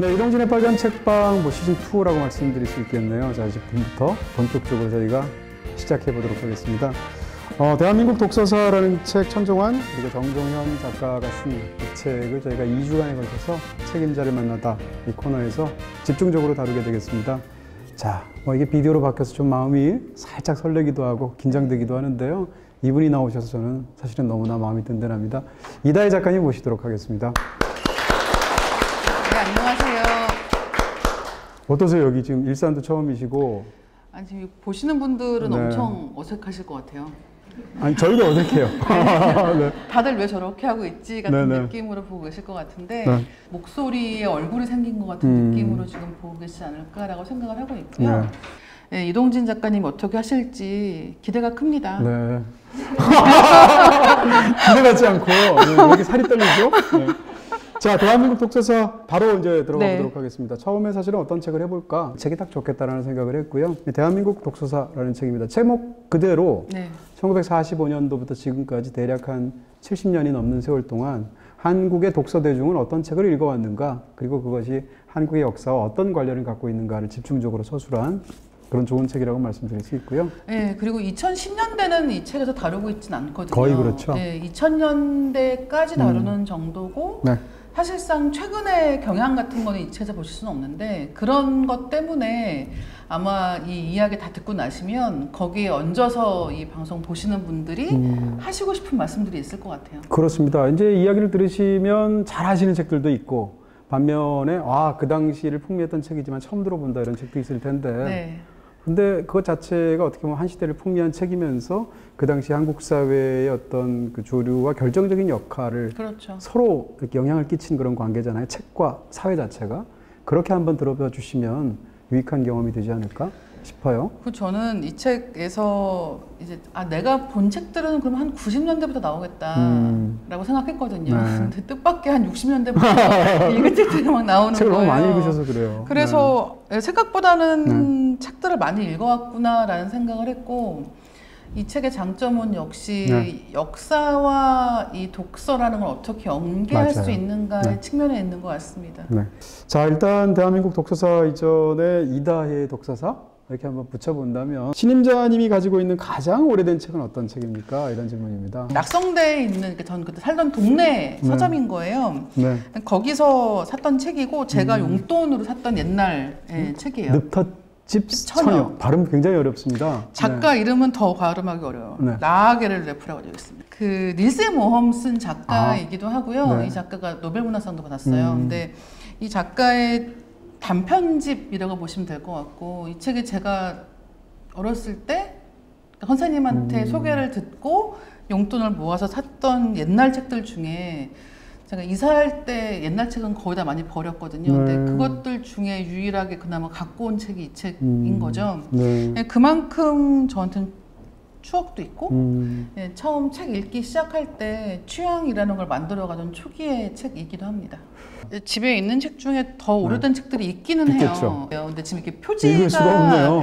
네, 이동진의 빨간 책방 시즌 2라고 말씀드릴 수 있겠네요. 자, 지금부터 본격적으로 저희가 시작해 보도록 하겠습니다. 대한민국 독서사라는 책 천종환 그리고 정종현 작가가 쓴 이 책을 저희가 2주간에 걸쳐서 책임자를 만나다 이 코너에서 집중적으로 다루게 되겠습니다. 자, 이게 비디오로 바뀌어서 좀 마음이 살짝 설레기도 하고 긴장되기도 하는데요. 이분이 나오셔서 저는 사실은 너무나 마음이 든든합니다. 이다혜 작가님 모시도록 하겠습니다. 네, 안녕하세요. 어떠세요? 여기 지금 일산도 처음이시고. 아니, 지금 보시는 분들은 네. 엄청 어색하실 것 같아요. 아니, 저희도 어색해요. 네. 다들 왜 저렇게 하고 있지 같은 네네. 느낌으로 보고 계실 것 같은데 네. 목소리에 얼굴이 생긴 것 같은 느낌으로 지금 보고 계시지 않을까라고 생각을 하고 있고요. 네. 네, 이동진 작가님 어떻게 하실지 기대가 큽니다. 네. 기대 같지 않고 네, 여기 살이 떨리죠? 네. 자, 대한민국 독서사 바로 이제 들어가 보도록 하겠습니다. 처음에 사실은 어떤 책을 해볼까? 책이 딱 좋겠다라는 생각을 했고요. 대한민국 독서사라는 책입니다. 제목 그대로 1945년도부터 지금까지 대략 한 70년이 넘는 세월 동안 한국의 독서 대중은 어떤 책을 읽어왔는가, 그리고 그것이 한국의 역사와 어떤 관련을 갖고 있는가를 집중적으로 서술한 그런 좋은 책이라고 말씀드릴 수 있고요. 네, 그리고 2010년대는 이 책에서 다루고 있진 않거든요. 거의 그렇죠. 네, 2000년대까지 다루는 정도고 네. 사실상 최근의 경향 같은 거는 이 책에서 보실 수는 없는데 그런 것 때문에 아마 이 이야기 다 듣고 나시면 거기에 얹어서 이 방송 보시는 분들이 하시고 싶은 말씀들이 있을 것 같아요. 그렇습니다. 이제 이야기를 들으시면 잘 아시는 책들도 있고 반면에 그 당시를 풍미했던 책이지만 처음 들어본다 이런 책도 있을 텐데 네. 근데 그것 자체가 어떻게 보면 한 시대를 풍미한 책이면서 그 당시 한국 사회의 어떤 그 조류와 결정적인 역할을 그렇죠. 서로 이렇게 영향을 끼친 그런 관계잖아요. 책과 사회 자체가. 그렇게 한번 들어봐 주시면 유익한 경험이 되지 않을까 싶어요. 저는 이 책에서 이제 내가 본 책들은 그럼 한 90년대부터 나오겠다라고 생각했거든요. 네. 근데 뜻밖의 한 60년대부터 읽은 책들이 막 나오는 책을 거예요. 너무 많이 읽으셔서 그래요. 그래서 생각보다는 책들을 많이 읽어왔구나라는 생각을 했고 이 책의 장점은 역시 역사와 이 독서라는 걸 어떻게 연계할 수 있는가의 측면에 있는 것 같습니다. 네. 자, 일단 대한민국 독서사 이전에 이다혜 독서사 이렇게 한번 붙여본다면 신임자님이 가지고 있는 가장 오래된 책은 어떤 책입니까? 이런 질문입니다. 낙성대에 있는 전 그때 살던 동네 서점인 거예요. 네. 거기서 샀던 책이고 제가 용돈으로 샀던 옛날 책이에요. 늪터집 처녀. 발음 굉장히 어렵습니다. 작가 이름은 더 발음하기 어려워요. 라게를 레프라고 되어 있습니다. 그 닐세 모험 쓴 작가이기도 하고요. 이 작가가 노벨문학상도 받았어요. 근데 이 작가의 단편집이라고 보시면 될 것 같고 이 책이 제가 어렸을 때 선생님한테 소개를 듣고 용돈을 모아서 샀던 옛날 책들 중에 제가 이사할 때 옛날 책은 거의 다 많이 버렸거든요. 근데 그것들 중에 유일하게 그나마 갖고 온 책이 이 책인 거죠. 그만큼 저한테는 추억도 있고 처음 책 읽기 시작할 때 취향이라는 걸 만들어가던 초기의 책이기도 합니다. 집에 있는 책 중에 더 오래된 책들이 있기는 해요. 근데 지금 이렇게 표지가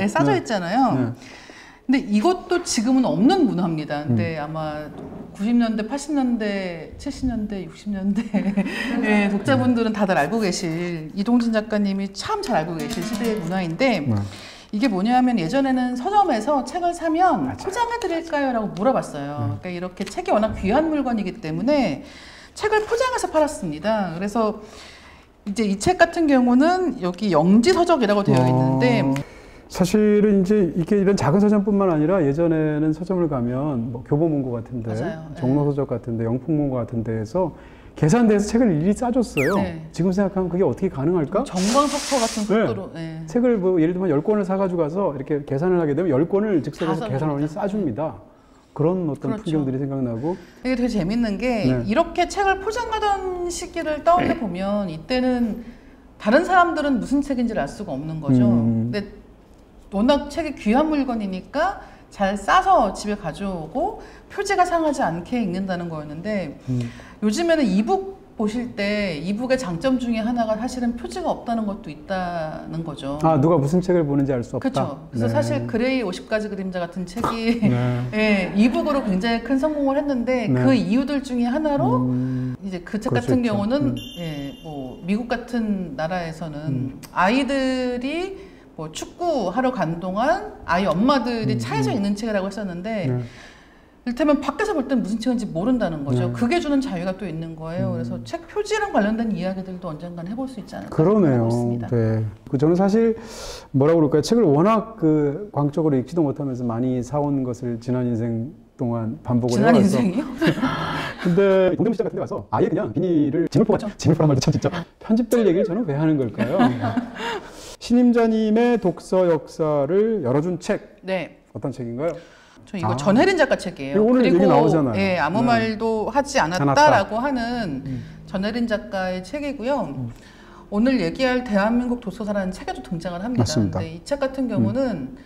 싸져 있잖아요. 근데 이것도 지금은 없는 문화입니다. 근데 아마 90년대, 80년대, 70년대, 60년대 독자분들은 다들 알고 계실 이동진 작가님이 참 잘 알고 계실 시대의 문화인데 이게 뭐냐면 예전에는 서점에서 책을 사면 포장해 드릴까요? 라고 물어봤어요. 그러니까 이렇게 책이 워낙 귀한 물건이기 때문에 책을 포장해서 팔았습니다. 그래서 이제 이 책 같은 경우는 여기 영지서적이라고 되어 있는데 사실은 이제 이런 작은 서점뿐만 아니라 예전에는 서점을 가면 뭐 교보문고 같은데, 종로서적 같은데, 영풍문고 같은데에서 계산대에서 책을 일일이 싸줬어요. 지금 생각하면 그게 어떻게 가능할까? 정광석터 같은 속도로. 책을 뭐 예를 들면 10권을 사가지고 가서 이렇게 계산을 하게 되면 10권을 즉석에서 계산원이 싸줍니다. 그런 어떤 풍경들이 생각나고. 이게 되게 재밌는 게 이렇게 책을 포장하던 시기를 떠올려 보면 이때는 다른 사람들은 무슨 책인지를 알 수가 없는 거죠. 근데 워낙 책이 귀한 물건이니까 잘 싸서 집에 가져오고 표지가 상하지 않게 읽는다는 거였는데 요즘에는 이북 보실 때 이북의 장점 중에 하나가 사실은 표지가 없다는 것도 있다는 거죠. 누가 무슨 책을 보는지 알 수 없다. 그렇죠. 그래서 사실 그레이 50가지 그림자 같은 책이 이북으로 굉장히 큰 성공을 했는데 그 이유들 중에 하나로 이제 그 책 같은 경우는 예, 뭐 미국 같은 나라에서는 아이들이 뭐 축구 하러 간 동안 아이 엄마들이 차에서 읽는 책이라고 했었는데 이를테면 밖에서 볼 땐 무슨 책인지 모른다는 거죠. 그게 주는 자유가 또 있는 거예요. 그래서 책 표지랑 관련된 이야기들도 언젠간 해볼 수 있지 않을까 그러네요. 싶습니다. 네. 저는 사실 뭐라고 그럴까요? 책을 워낙 그 광적으로 읽지도 못하면서 많이 사온 것을 지난 인생 동안 반복을 해왔어. 지난 인생이요? 근데 동대문 시장 같은 데 가서 아예 그냥 비닐을 지물포란 말도 참 진짜 편집될 얘기를 저는 왜 하는 걸까요? 신임자님의 독서 역사를 열어준 책. 네. 어떤 책인가요? 저 이거 전혜린 작가 책이에요. 오늘 그리고 얘기 나오잖아요. 예, 아무 말도 하지 않았다라고 하는 전혜린 작가의 책이고요. 오늘 얘기할 대한민국 독서사라는 책에도 등장을 합니다. 맞습니다. 근데 이 책 같은 경우는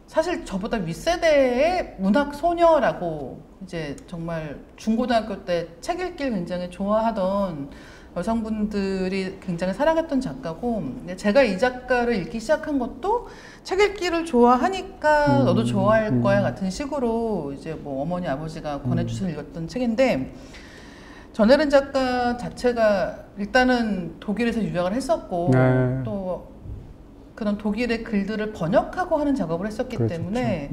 사실 저보다 윗세대의 문학 소녀라고 이제 정말 중고등학교 때 책 읽기를 굉장히 좋아하던 여성분들이 굉장히 사랑했던 작가고, 제가 이 작가를 읽기 시작한 것도 책 읽기를 좋아하니까 너도 좋아할 거야 같은 식으로 이제 뭐 어머니 아버지가 권해주셔서 읽었던 책인데, 전혜린 작가 자체가 일단은 독일에서 유학을 했었고 또 그런 독일의 글들을 번역하고 하는 작업을 했었기 때문에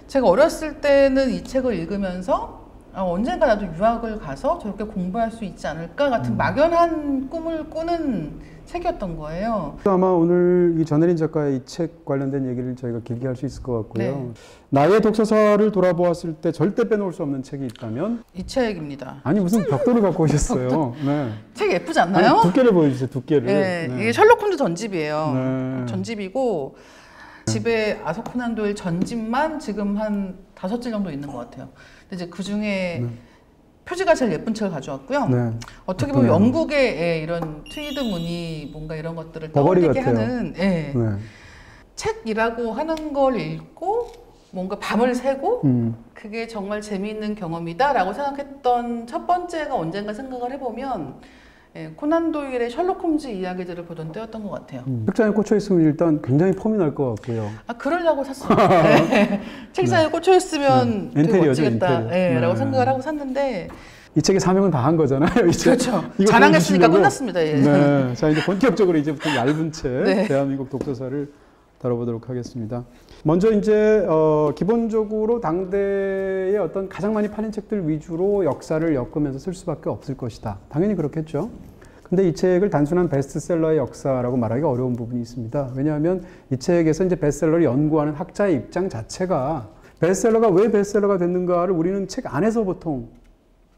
제가 어렸을 때는 이 책을 읽으면서 언젠가 나도 유학을 가서 저렇게 공부할 수 있지 않을까 같은 막연한 꿈을 꾸는 책이었던 거예요. 아마 오늘 이 전혜린 작가의 이 책 관련된 얘기를 저희가 길게 할 수 있을 것 같고요. 나의 독서사를 돌아보았을 때 절대 빼놓을 수 없는 책이 있다면? 이 책입니다. 아니 무슨 벽돌을 갖고 오셨어요. 책 예쁘지 않나요? 아니, 두께를 보여주세요. 두께를. 네. 이게 셜록 홈즈 전집이에요. 전집이고 집에 아서 코난 도일 전집만 지금 한 5질 정도 있는 것 같아요. 근데 이제 그 중에 표지가 제일 예쁜 책을 가져왔고요. 어떻게 보면 영국의 이런 트위드 무늬 뭔가 이런 것들을 떠올리게 하는 책이라고 하는 걸 읽고 뭔가 밤을 새고 그게 정말 재미있는 경험이다라고 생각했던 첫 번째가 언젠가 생각을 해보면 코난 도일의 셜록 홈즈 이야기들을 보던 때였던 것 같아요. 책장에 꽂혀 있으면 일단 굉장히 폼이 날 것 같고요. 그러려고 샀습니다. 책장에 꽂혀 있으면 되게 멋지겠다 라고 생각을 하고 샀는데, 이 책의 사명은 다 한 거잖아요. 이제 그렇죠. 자랑했으니까 끝났습니다. 자, 이제 본격적으로 이제부터 얇은 책 대한민국 독서사를 다뤄보도록 하겠습니다. 먼저 이제 기본적으로 당대의 어떤 가장 많이 팔린 책들 위주로 역사를 엮으면서 쓸 수밖에 없을 것이다. 당연히 그렇겠죠. 근데 이 책을 단순한 베스트셀러의 역사라고 말하기 어려운 부분이 있습니다. 왜냐하면 이 책에서 이제 베스트셀러를 연구하는 학자의 입장 자체가 베스트셀러가 왜 베스트셀러가 됐는가를 우리는 책 안에서 보통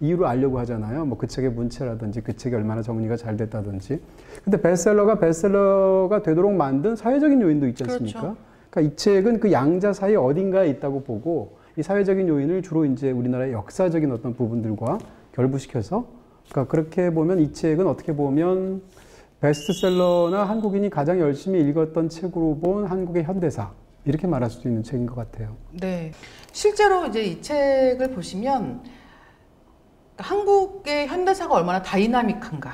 이유를 알려고 하잖아요. 뭐 그 책의 문체라든지 그 책이 얼마나 정리가 잘 됐다든지. 근데 베스트셀러가 되도록 만든 사회적인 요인도 있지 않습니까? 그렇죠. 그러니까 이 책은 그 양자 사이 어딘가에 있다고 보고 이 사회적인 요인을 주로 이제 우리나라의 역사적인 어떤 부분들과 결부시켜서, 그러니까 그렇게 보면 이 책은 어떻게 보면 베스트셀러나 한국인이 가장 열심히 읽었던 책으로 본 한국의 현대사, 이렇게 말할 수도 있는 책인 것 같아요. 네, 실제로 이제 이 책을 보시면 한국의 현대사가 얼마나 다이나믹한가,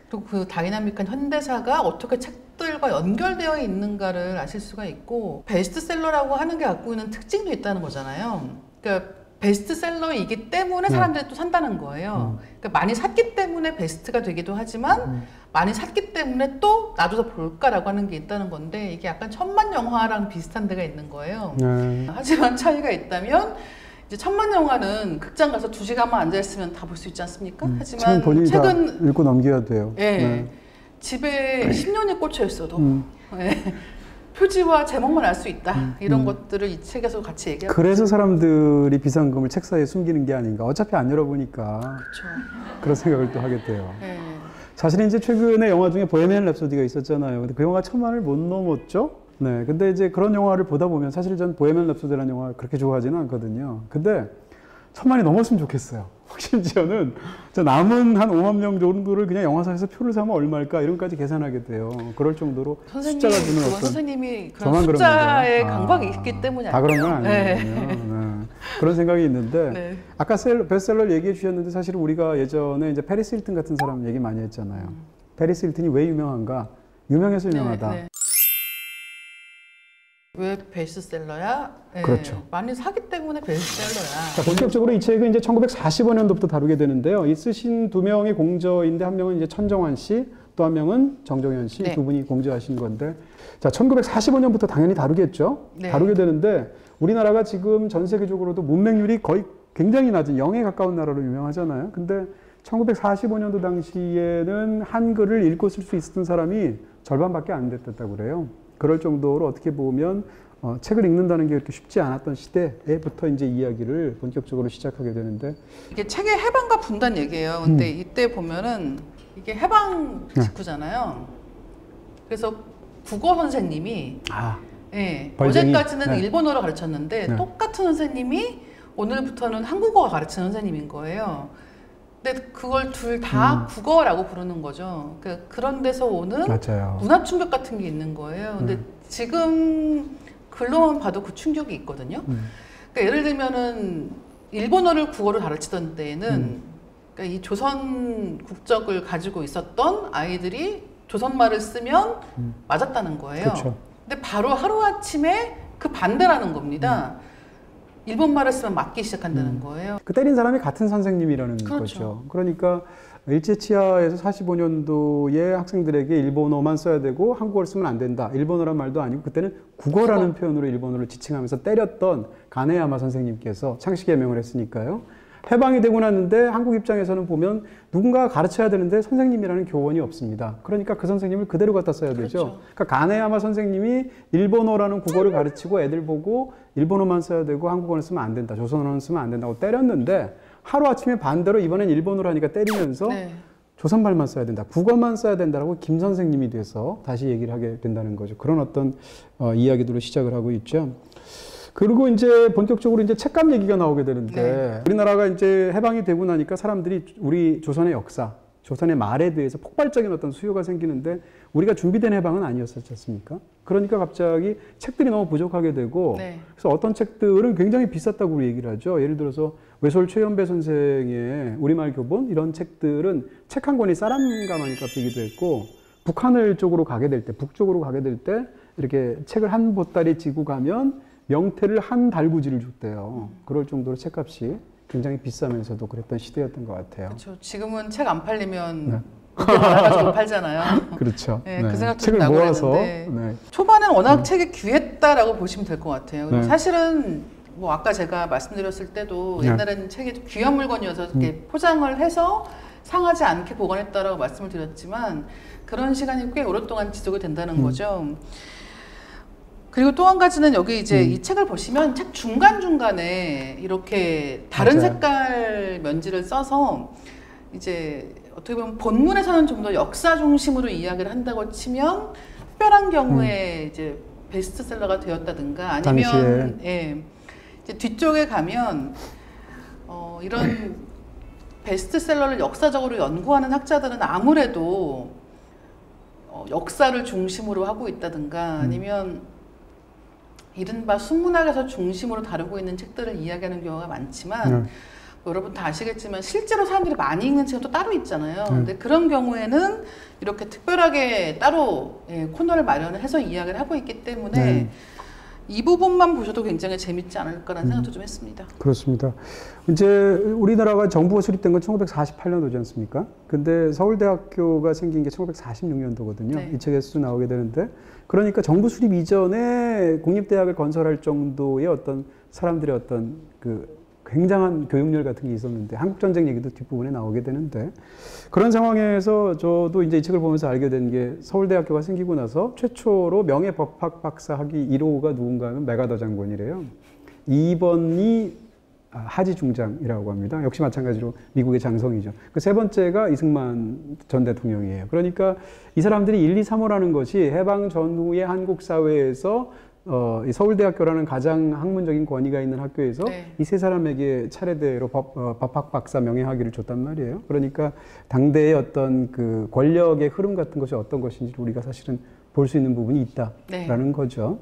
또 그 다이나믹한 현대사가 어떻게 책들과 연결되어 있는가를 아실 수가 있고, 베스트셀러라고 하는 게 갖고 있는 특징도 있다는 거잖아요. 그러니까 베스트셀러이기 때문에 사람들이 또 산다는 거예요. 그러니까 많이 샀기 때문에 베스트가 되기도 하지만 많이 샀기 때문에 또 나도 더 볼까라고 하는 게 있다는 건데, 이게 약간 천만 영화랑 비슷한 데가 있는 거예요. 하지만 차이가 있다면 이제 천만 영화는 극장 가서 2시간만 앉아있으면 다 볼 수 있지 않습니까? 하지만 본인이 책은 다 읽고 넘겨야 돼요. 집에 10년이 꽂혀 있어도 표지와 제목만 알 수 있다. 이런 것들을 이 책에서 같이 얘기하고 그래서 있어요. 사람들이 비상금을 책 사이에 숨기는 게 아닌가. 어차피 안 열어보니까 그런 생각을 또 하게 돼요. 사실 이제 최근에 영화 중에 보헤미안 랩소디가 있었잖아요. 근데 그 영화 1000만을 못 넘었죠? 근데 이제 그런 영화를 보다 보면 사실 전 보헤미안 랩소디라는 영화 그렇게 좋아하지는 않거든요. 근데 1000만이 넘었으면 좋겠어요. 심지어는 남은 한 5만 명 정도를 그냥 영화사에서 표를 사면 얼마일까 이런 까지 계산하게 돼요. 그럴 정도로 숫자가 주는 어떤 선생님이 그런 숫자에 강박이 있기 때문이 다 그런 건 아니거든요. 그런 생각이 있는데 아까 베스트셀러 얘기해 주셨는데, 사실 우리가 예전에 이제 페리스 힐튼 같은 사람 얘기 많이 했잖아요. 페리스 힐튼이 왜 유명한가? 유명해서 유명하다. 왜 베스트셀러야? 네, 그렇죠. 많이 사기 때문에 베스트셀러야. 자, 본격적으로 이 책은 이제 1945년도부터 다루게 되는데요. 이 쓰신 두 명의 공저인데 한 명은 이제 천정환 씨, 또 한 명은 정정현 씨, 네. 두 분이 공저하신 건데, 자, 1945년부터 당연히 다루겠죠. 네. 다루게 되는데 우리나라가 지금 전 세계적으로도 문맹률이 거의 굉장히 낮은 0에 가까운 나라로 유명하잖아요. 근데 1945년도 당시에는 한글을 읽고 쓸 수 있었던 사람이 절반밖에 안 됐다고 그래요. 그럴 정도로 어떻게 보면 책을 읽는다는 게 그렇게 쉽지 않았던 시대에부터 이제 이야기를 본격적으로 시작하게 되는데, 이게 책의 해방과 분단 얘기예요. 근데 이때 보면은 이게 해방 직후잖아요. 그래서 국어 선생님이 예, 어제까지는 네. 일본어로 가르쳤는데 네. 똑같은 선생님이 오늘부터는 한국어 가르치는 선생님인 거예요. 근데 그걸 둘 다 국어라고 부르는 거죠. 그런 데서 오는 맞아요. 문화 충격 같은 게 있는 거예요. 근데 지금 글로만 봐도 그 충격이 있거든요. 그러니까 예를 들면은 일본어를 국어로 가르치던 때에는 그러니까 이 조선 국적을 가지고 있었던 아이들이 조선말을 쓰면 맞았다는 거예요. 그렇죠. 근데 바로 하루아침에 그 반대라는 겁니다. 일본말을 쓰면 맞기 시작한다는 거예요. 그 때린 사람이 같은 선생님이라는 그렇죠. 거죠. 그러니까 일제치하에서 45년도에 학생들에게 일본어만 써야 되고 한국어를 쓰면 안 된다. 일본어란 말도 아니고 그때는 국어라는 표현으로 일본어를 지칭하면서 때렸던 가네야마 선생님께서 창씨개명을 했으니까요. 해방이 되고 났는데 한국 입장에서는 보면 누군가 가르쳐야 되는데 선생님이라는 교원이 없습니다. 그러니까 그 선생님을 그대로 갖다 써야 되죠. 그렇죠. 그러니까 가네야마 선생님이 일본어라는 국어를 가르치고 애들 보고 일본어만 써야 되고 한국어는 쓰면 안 된다. 조선어는 쓰면 안 된다고 때렸는데 하루아침에 반대로 이번엔 일본어로 하니까 때리면서 네. 조선말만 써야 된다. 국어만 써야 된다라고 김 선생님이 돼서 다시 얘기를 하게 된다는 거죠. 그런 어떤 이야기들로 시작을 하고 있죠. 그리고 이제 본격적으로 이제 책감 얘기가 나오게 되는데 네. 우리나라가 이제 해방이 되고 나니까 사람들이 우리 조선의 역사, 조선의 말에 대해서 폭발적인 어떤 수요가 생기는데 우리가 준비된 해방은 아니었었지 않습니까? 그러니까 갑자기 책들이 너무 부족하게 되고 네. 그래서 어떤 책들은 굉장히 비쌌다고 얘기를 하죠. 예를 들어서 외솔 최연배 선생의 우리말 교본 이런 책들은 책 한 권이 쌀한가마니 값이기도 했고 북하늘 쪽으로 가게 될 때, 북쪽으로 가게 될 때 이렇게 책을 한 보따리 지고 가면 명태를 한 달구지를 줬대요. 그럴 정도로 책값이 굉장히 비싸면서도 그랬던 시대였던 것 같아요. 그렇죠. 지금은 책 안 팔리면 네. 가지고 팔잖아요. 그렇죠. 네, 네. 그 생각도 책을 나고 모아서 네. 초반에는 워낙 책이 귀했다라고 보시면 될 것 같아요. 네. 사실은 뭐 아까 제가 말씀드렸을 때도 옛날에는 책이 귀한 물건이어서 이렇게 포장을 해서 상하지 않게 보관했다라고 말씀을 드렸지만 그런 시간이 꽤 오랫동안 지속이 된다는 거죠. 그리고 또 한 가지는 여기 이제 이 책을 보시면 책 중간중간에 이렇게 다른 맞아요. 색깔 면지를 써서 이제 어떻게 보면 본문에서는 좀 더 역사 중심으로 이야기를 한다고 치면 특별한 경우에 이제 베스트셀러가 되었다든가 아니면 예, 이제 뒤쪽에 가면 이런 베스트셀러를 역사적으로 연구하는 학자들은 아무래도 역사를 중심으로 하고 있다든가 아니면 이른바 순문학에서 중심으로 다루고 있는 책들을 이야기하는 경우가 많지만 여러분 다 아시겠지만 실제로 사람들이 많이 읽는 책은 또 따로 있잖아요. 근데 그런 경우에는 이렇게 특별하게 따로 코너를 마련을 해서 이야기를 하고 있기 때문에 이 부분만 보셔도 굉장히 재밌지 않을까라는 생각도 좀 했습니다. 그렇습니다. 이제 우리나라가 정부가 수립된 건 1948년도지 않습니까? 근데 서울대학교가 생긴 게 1946년도거든요. 네. 이 책에서도 나오게 되는데 그러니까 정부 수립 이전에 공립대학을 건설할 정도의 어떤 사람들의 어떤 그 굉장한 교육열 같은 게 있었는데 한국전쟁 얘기도 뒷부분에 나오게 되는데 그런 상황에서 저도 이제 이 책을 보면서 알게 된 게 서울대학교가 생기고 나서 최초로 명예법학 박사 학위 1호가 누군가 하면 메가더 장군이래요. 2번이 하지 중장이라고 합니다. 역시 마찬가지로 미국의 장성이죠. 그 세 번째가 이승만 전 대통령이에요. 그러니까 이 사람들이 1, 2, 3호라는 것이 해방 전후의 한국 사회에서 이 서울대학교라는 가장 학문적인 권위가 있는 학교에서 이 세 사람에게 차례대로 법학 박사 명예학위를 줬단 말이에요. 그러니까 당대의 어떤 그 권력의 흐름 같은 것이 어떤 것인지 우리가 사실은 볼 수 있는 부분이 있다라는 거죠.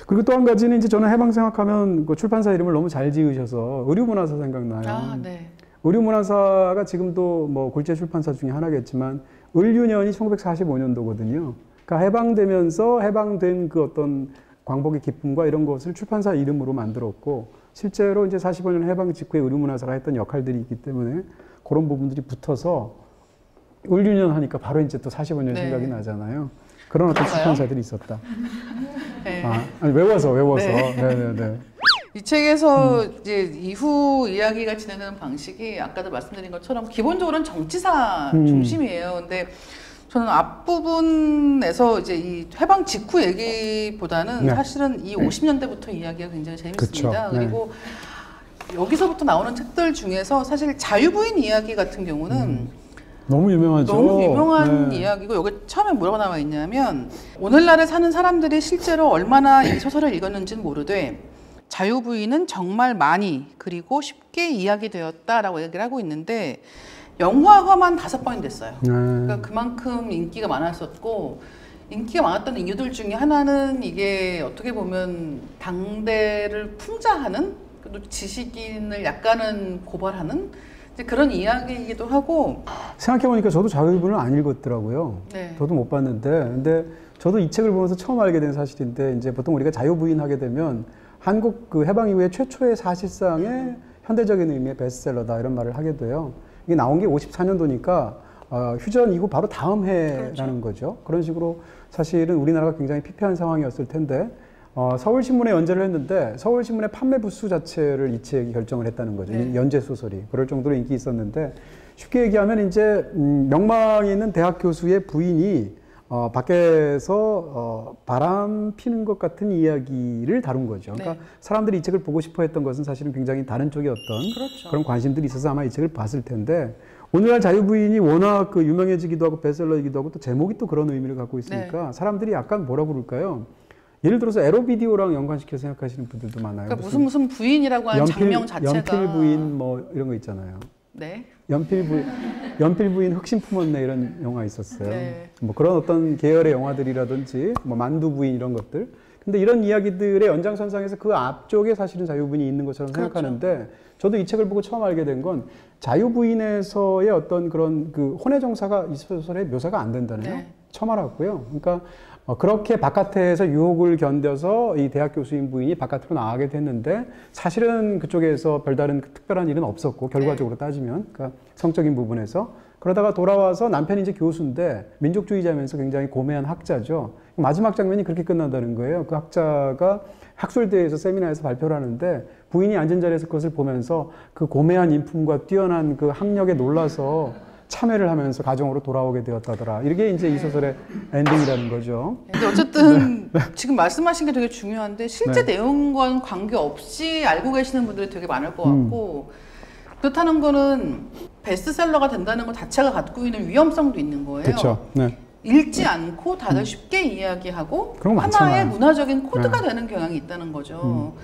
그리고 또 한 가지는 이제 저는 해방 생각하면 그 출판사 이름을 너무 잘 지으셔서 의류문화사 생각나요. 아, 네. 의류문화사가 지금도 뭐 굴제 출판사 중에 하나겠지만 을유년이 1945년도거든요. 그러니까 해방되면서 해방된 그 어떤 광복의 기쁨과 이런 것을 출판사 이름으로 만들었고 실제로 이제 45년 해방 직후에 의류문화사가 했던 역할들이 있기 때문에 그런 부분들이 붙어서 을유년 하니까 바로 이제 또 45년 네. 생각이 나잖아요. 그런 어떤 출판사들이 있었다. 네. 아니, 외워서. 네. 네네네. 이 책에서 이제 이후 이야기가 진행되는 방식이 아까도 말씀드린 것처럼 기본적으로는 정치사 중심이에요. 근데 저는 앞부분에서 이제 이 해방 직후 얘기보다는 네. 사실은 이 50년대부터 이야기가 굉장히 재밌습니다. 그쵸. 그리고 여기서부터 나오는 책들 중에서 사실 자유부인 이야기 같은 경우는 너무 유명하죠. 너무 유명한 이야기고 여기 처음에 뭐라고 나와 있냐면 오늘날에 사는 사람들이 실제로 얼마나 이 소설을 읽었는지는 모르되 자유부인은 정말 많이 그리고 쉽게 이야기되었다라고 얘기를 하고 있는데 영화화만 5번이 됐어요. 그러니까 그만큼 인기가 많았었고 인기가 많았던 이유들 중에 하나는 이게 어떻게 보면 당대를 풍자하는 또 지식인을 약간은 고발하는 그런 이야기이기도 하고 생각해보니까 저도 자유부인을 안 읽었더라고요. 네. 저도 못 봤는데 근데 저도 이 책을 보면서 처음 알게 된 사실인데 이제 보통 우리가 자유부인 하게 되면 한국 그 해방 이후에 최초의 사실상의 현대적인 의미의 베스트셀러다 이런 말을 하게 돼요. 이게 나온 게 54년도니까 휴전 이후 바로 다음 해라는 거죠. 그런 식으로 사실은 우리나라가 굉장히 피폐한 상황이었을 텐데 서울신문에 연재를 했는데 서울신문의 판매 부수 자체를 이 책이 결정을 했다는 거죠. 네. 연재 소설이. 그럴 정도로 인기 있었는데 쉽게 얘기하면 이제 명망이 있는 대학 교수의 부인이 밖에서 바람 피는 것 같은 이야기를 다룬 거죠. 그러니까 네. 사람들이 이 책을 보고 싶어 했던 것은 사실은 굉장히 다른 쪽의 어떤 그렇죠. 그런 관심들이 있어서 아마 이 책을 봤을 텐데 오늘날 자유부인이 워낙 그 유명해지기도 하고 베스트셀러이기도 하고 또 제목이 또 그런 의미를 갖고 있으니까 사람들이 약간 뭐라 그럴까요? 예를 들어서 에로비디오랑 연관시켜 생각하시는 분들도 많아요. 그러니까 무슨 부인이라고 하는 장명 자체가 연필 부인 뭐 이런 거 있잖아요. 네. 연필 부인 흑심 품었네 이런 영화 있었어요. 네. 뭐 그런 어떤 계열의 영화들이라든지 뭐 만두 부인 이런 것들. 근데 이런 이야기들의 연장선상에서 그 앞쪽에 사실은 자유부인이 있는 것처럼 그렇죠. 생각하는데 저도 이 책을 보고 처음 알게 된 건 자유부인에서의 어떤 그런 그 혼의 정사가 이 소설에 묘사가 안 된다네요. 네. 처음 알았고요. 그러니까 그렇게 바깥에서 유혹을 견뎌서 이 대학 교수인 부인이 바깥으로 나가게 됐는데 사실은 그쪽에서 별다른 특별한 일은 없었고 결과적으로 따지면 그러니까 성적인 부분에서 그러다가 돌아와서 남편이 이제 교수인데 민족주의자면서 굉장히 고매한 학자죠. 마지막 장면이 그렇게 끝난다는 거예요. 그 학자가 학술대회에서 세미나에서 발표를 하는데 부인이 앉은 자리에서 그것을 보면서 그 고매한 인품과 뛰어난 그 학력에 놀라서 참여를 하면서 가정으로 돌아오게 되었다더라. 이게 이제 이 소설의 엔딩이라는 거죠. 근데 어쨌든 지금 말씀하신 게 되게 중요한데 실제 네. 내용과는 관계없이 알고 계시는 분들이 되게 많을 것 같고 그렇다는 거는 베스트셀러가 된다는 것 자체가 갖고 있는 위험성도 있는 거예요. 그렇죠. 네. 읽지 않고 다들 쉽게 이야기하고 그런 거 하나의 많잖아요. 문화적인 코드가 되는 경향이 있다는 거죠.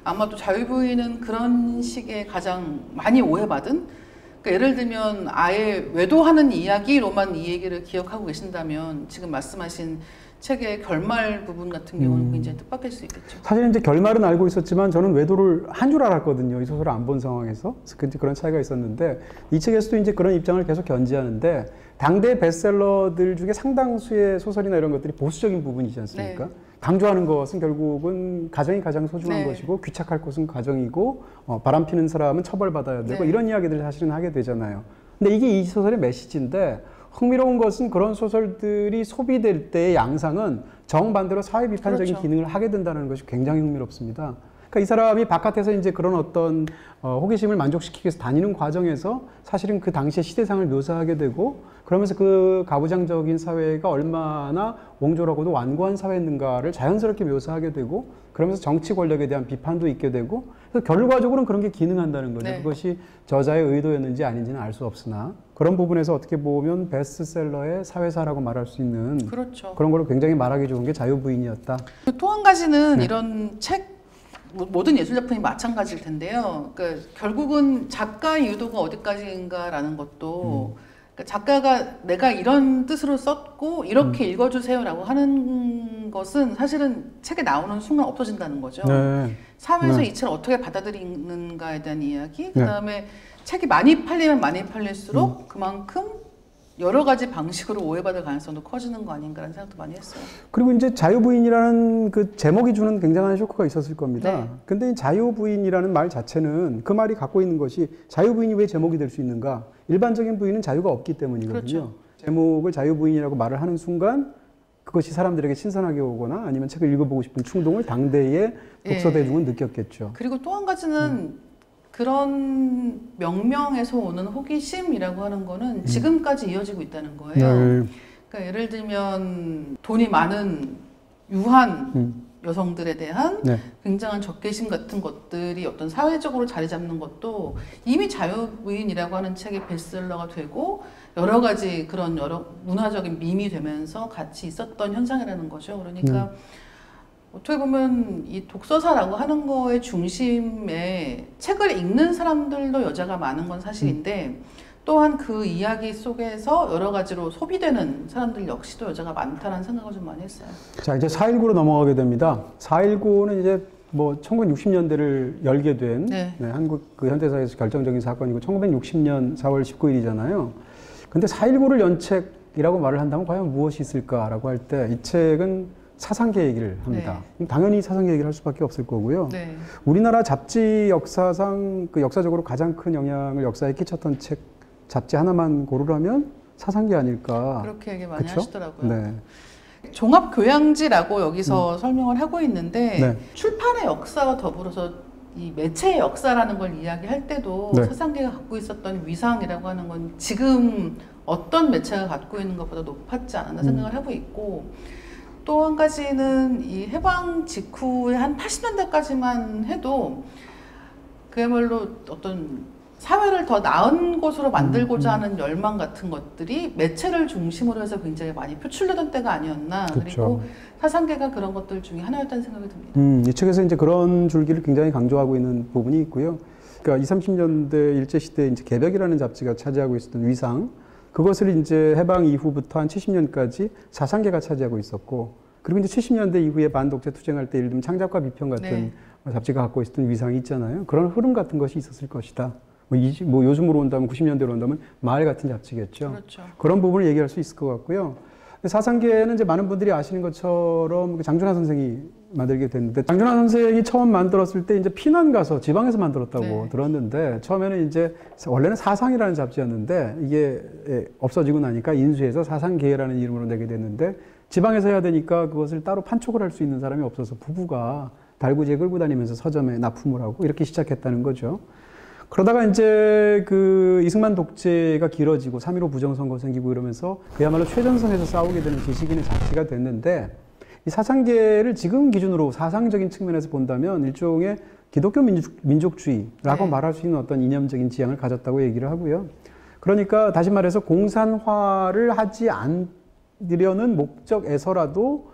아마도 자유부인은 그런 식의 가장 많이 오해받은 그러니까 예를 들면 아예 외도하는 이야기로만 이 얘기를 기억하고 계신다면 지금 말씀하신 책의 결말 부분 같은 경우는 굉장히 뜻밖일 수 있겠죠. 사실 이제 결말은 알고 있었지만 저는 외도를 한 줄 알았거든요. 이 소설을 안 본 상황에서. 그래서 그런 차이가 있었는데 이 책에서도 이제 그런 입장을 계속 견지하는데 당대 베스트셀러들 중에 상당수의 소설이나 이런 것들이 보수적인 부분이지 않습니까? 네. 강조하는 것은 결국은 가정이 가장 소중한 네. 것이고 귀착할 것은 가정이고 바람 피는 사람은 처벌받아야 되고 네. 이런 이야기들을 사실은 하게 되잖아요. 근데 이게 이 소설의 메시지인데 흥미로운 것은 그런 소설들이 소비될 때의 양상은 정반대로 사회 비판적인 그렇죠. 기능을 하게 된다는 것이 굉장히 흥미롭습니다. 그러니까 이 사람이 바깥에서 이제 그런 어떤 호기심을 만족시키기 위해서 다니는 과정에서 사실은 그 당시의 시대상을 묘사하게 되고 그러면서 그 가부장적인 사회가 얼마나 옹졸하고도 완고한 사회였는가를 자연스럽게 묘사하게 되고 그러면서 정치 권력에 대한 비판도 있게 되고 그래서 결과적으로는 그런 게 기능한다는 거죠. 네. 그것이 저자의 의도였는지 아닌지는 알 수 없으나 그런 부분에서 어떻게 보면 베스트셀러의 사회사라고 말할 수 있는 그렇죠. 그런 걸로 굉장히 말하기 좋은 게 자유부인이었다. 또 한 가지는 이런 책 모든 예술 작품이 마찬가지일 텐데요. 그러니까 결국은 작가의 유도가 어디까지인가라는 것도 그러니까 작가가 내가 이런 뜻으로 썼고 이렇게 읽어주세요라고 하는 것은 사실은 책에 나오는 순간 없어진다는 거죠. 네. 사회에서 네. 이 책을 어떻게 받아들이는가에 대한 이야기, 그 다음에 책이 많이 팔리면 많이 팔릴수록 그만큼 여러 가지 방식으로 오해받을 가능성도 커지는 거 아닌가라는 생각도 많이 했어요. 그리고 이제 자유부인이라는 그 제목이 주는 굉장한 쇼크가 있었을 겁니다. 네. 근데 이 자유부인이라는 말 자체는 그 말이 갖고 있는 것이 자유부인이 왜 제목이 될 수 있는가? 일반적인 부인은 자유가 없기 때문이거든요. 그렇죠. 제목을 자유부인이라고 말을 하는 순간 그것이 사람들에게 신선하게 오거나 아니면 책을 읽어보고 싶은 충동을 당대의 독서 대중은 느꼈겠죠. 그리고 또 한 가지는 그런 명명에서 오는 호기심이라고 하는 거는 지금까지 이어지고 있다는 거예요. 네. 그러니까 예를 들면 돈이 많은 유한 여성들에 대한 네. 굉장한 적개심 같은 것들이 어떤 사회적으로 자리 잡는 것도 이미 자유부인이라고 하는 책이 베스트셀러가 되고 여러 가지 그런 여러 문화적인 밈이 되면서 같이 있었던 현상이라는 거죠. 그러니까 어떻게 보면 이 독서사라고 하는 거의 중심에 책을 읽는 사람들도 여자가 많은 건 사실인데 또한 그 이야기 속에서 여러 가지로 소비되는 사람들 역시도 여자가 많다는 생각을 좀 많이 했어요. 자, 이제 4.19로 넘어가게 됩니다. 4.19는 이제 뭐 1960년대를 열게 된 네. 네, 한국 그 현대사에서 결정적인 사건이고 1960년 4월 19일이잖아요. 근데 4.19를 연 책이라고 말을 한다면 과연 무엇이 있을까라고 할 때 이 책은 사상계 얘기를 합니다. 네. 당연히 사상계 얘기를 할 수밖에 없을 거고요. 네. 우리나라 잡지 역사상 그 역사적으로 가장 큰 영향을 역사에 끼쳤던 책 잡지 하나만 고르라면 사상계 아닐까. 그렇게 얘기 많이 하시더라고요. 네. 종합교양지라고 여기서 설명을 하고 있는데 네. 출판의 역사와 더불어서 이 매체의 역사라는 걸 이야기할 때도 네. 사상계가 갖고 있었던 위상이라고 하는 건 지금 어떤 매체가 갖고 있는 것보다 높았지 않았나 생각을 하고 있고 또 한 가지는 이 해방 직후에 한 80년대까지만 해도 그야말로 어떤 사회를 더 나은 곳으로 만들고자 하는 열망 같은 것들이 매체를 중심으로 해서 굉장히 많이 표출되던 때가 아니었나. 그렇죠. 그리고 사상계가 그런 것들 중에 하나였다는 생각이 듭니다. 이 책에서 이제 그런 줄기를 굉장히 강조하고 있는 부분이 있고요. 그러니까 20, 30년대 일제시대에 이제 개벽이라는 잡지가 차지하고 있었던 위상, 그것을 이제 해방 이후부터 한 70년까지 사상계가 차지하고 있었고, 그리고 이제 70년대 이후에 반독재 투쟁할 때 예를 들면 창작과 비평 같은 네. 잡지가 갖고 있었던 위상이 있잖아요. 그런 흐름 같은 것이 있었을 것이다. 뭐 요즘으로 온다면 90년대로 온다면 말 같은 잡지겠죠. 그렇죠. 그런 부분을 얘기할 수 있을 것 같고요. 사상계는 이제 많은 분들이 아시는 것처럼 장준하 선생이 만들게 됐는데, 장준하 선생이 처음 만들었을 때 이제 피난 가서 지방에서 만들었다고 네. 들었는데, 처음에는 이제 원래는 사상이라는 잡지였는데 이게 없어지고 나니까 인수해서 사상계라는 이름으로 내게 됐는데, 지방에서 해야 되니까 그것을 따로 판촉을 할 수 있는 사람이 없어서 부부가 달구지에 끌고 다니면서 서점에 납품을 하고 이렇게 시작했다는 거죠. 그러다가 이제 그 이승만 독재가 길어지고 3.15 부정선거 생기고 이러면서 그야말로 최전선에서 싸우게 되는 지식인의 잡지가 됐는데, 이 사상계를 지금 기준으로 사상적인 측면에서 본다면 일종의 기독교 민족주의라고 네. 말할 수 있는 어떤 이념적인 지향을 가졌다고 얘기를 하고요. 그러니까 다시 말해서 공산화를 하지 않으려는 목적에서라도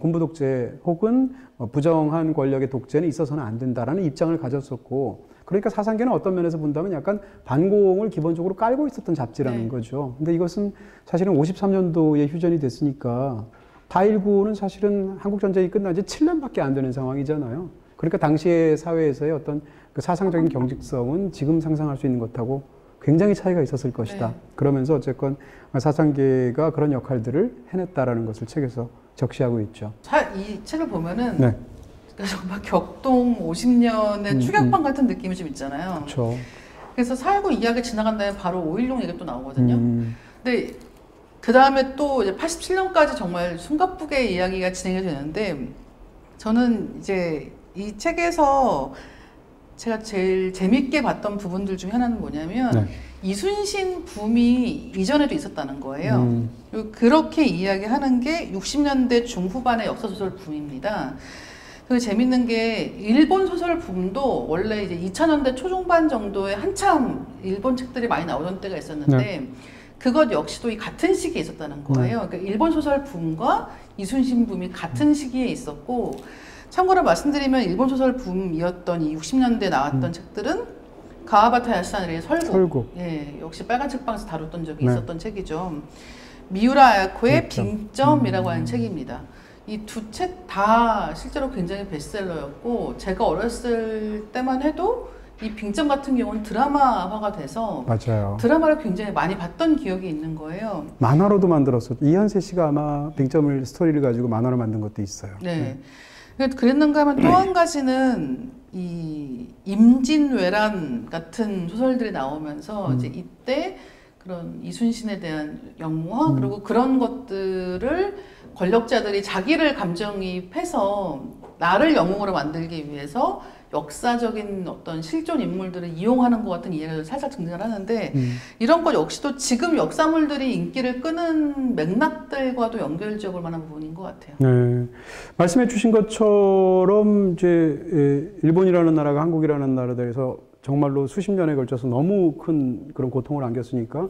군부 독재 혹은 부정한 권력의 독재는 있어서는 안 된다라는 입장을 가졌었고, 그러니까 사상계는 어떤 면에서 본다면 약간 반공을 기본적으로 깔고 있었던 잡지라는 네. 거죠. 근데 이것은 사실은 53년도에 휴전이 됐으니까 4.19는 사실은 한국전쟁이 끝난 지 7년밖에 안 되는 상황이잖아요. 그러니까 당시의 사회에서의 어떤 그 사상적인 경직성은 지금 상상할 수 있는 것하고 굉장히 차이가 있었을 것이다. 네. 그러면서 어쨌건 사상계가 그런 역할들을 해냈다라는 것을 책에서 적시하고 있죠. 이 책을 보면은 네. 정말 격동 50년의 추격판 같은 느낌이 좀 있잖아요. 그렇죠. 그래서 4.19 이야기 지나간 다음에 바로 5.16 얘기 또 나오거든요. 근데 그 다음에 또 이제 87년까지 정말 숨가쁘게 이야기가 진행이 되는데, 저는 이제 이 책에서 제가 제일 재밌게 봤던 부분들 중에 하나는 뭐냐면 네. 이순신 붐이 이전에도 있었다는 거예요. 그렇게 이야기하는 게 60년대 중후반의 역사소설 붐입니다. 그 재밌는 게 일본 소설 붐도 원래 이제 2000년대 초중반 정도에 한참 일본 책들이 많이 나오던 때가 있었는데 네. 그것 역시도 이 같은 시기에 있었다는 거예요. 그러니까 일본 소설 붐과 이순신 붐이 같은 시기에 있었고, 참고로 말씀드리면 일본 소설 붐이었던 이 60년대 나왔던 책들은 가와바타 야스하나의 설국. 예, 역시 빨간 책방에서 다뤘던 적이 네. 있었던 책이죠. 미우라 아야코의 빙점이라고 하는 책입니다. 이 두 책 다 실제로 굉장히 베스트셀러였고, 제가 어렸을 때만 해도 이 빙점 같은 경우는 드라마화가 돼서 맞아요. 드라마를 굉장히 많이 봤던 기억이 있는 거예요. 만화로도 만들었었죠. 이현세 씨가 아마 빙점을 스토리를 가지고 만화로 만든 것도 있어요. 네. 그랬는가 하면 또 한 가지는 이 임진왜란 같은 소설들이 나오면서 이제 이때 그런 이순신에 대한 영화 그리고 그런 것들을 권력자들이 자기를 감정이입해서 나를 영웅으로 만들기 위해서 역사적인 어떤 실존 인물들을 이용하는 것 같은 이해를 살짝 증명을 하는데 이런 것 역시도 지금 역사물들이 인기를 끄는 맥락들과도 연결지어 볼 만한 부분인 것 같아요. 네. 말씀해 주신 것처럼 이제 일본이라는 나라가 한국이라는 나라에서 정말로 수십 년에 걸쳐서 너무 큰 그런 고통을 안겼으니까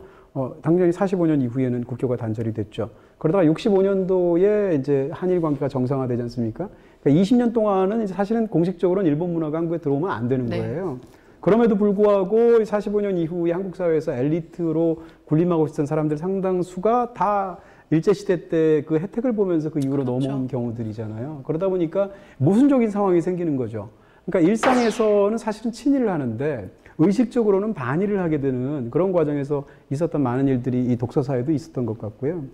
당연히 45년 이후에는 국교가 단절이 됐죠. 그러다가 65년도에 이제 한일 관계가 정상화되지 않습니까? 그러니까 20년 동안은 이제 사실은 공식적으로는 일본 문화가 한국에 들어오면 안 되는 거예요. 그럼에도 불구하고 45년 이후에 한국 사회에서 엘리트로 군림하고 있었던 사람들 상당수가 다 일제시대 때 그 혜택을 보면서 그 이후로 넘어온 경우들이잖아요. 그러다 보니까 모순적인 상황이 생기는 거죠. 그러니까 일상에서는 사실은 친일을 하는데 의식적으로는 반일을 하게 되는 그런 과정에서 있었던 많은 일들이 이 독서사에도 있었던 것 같고요.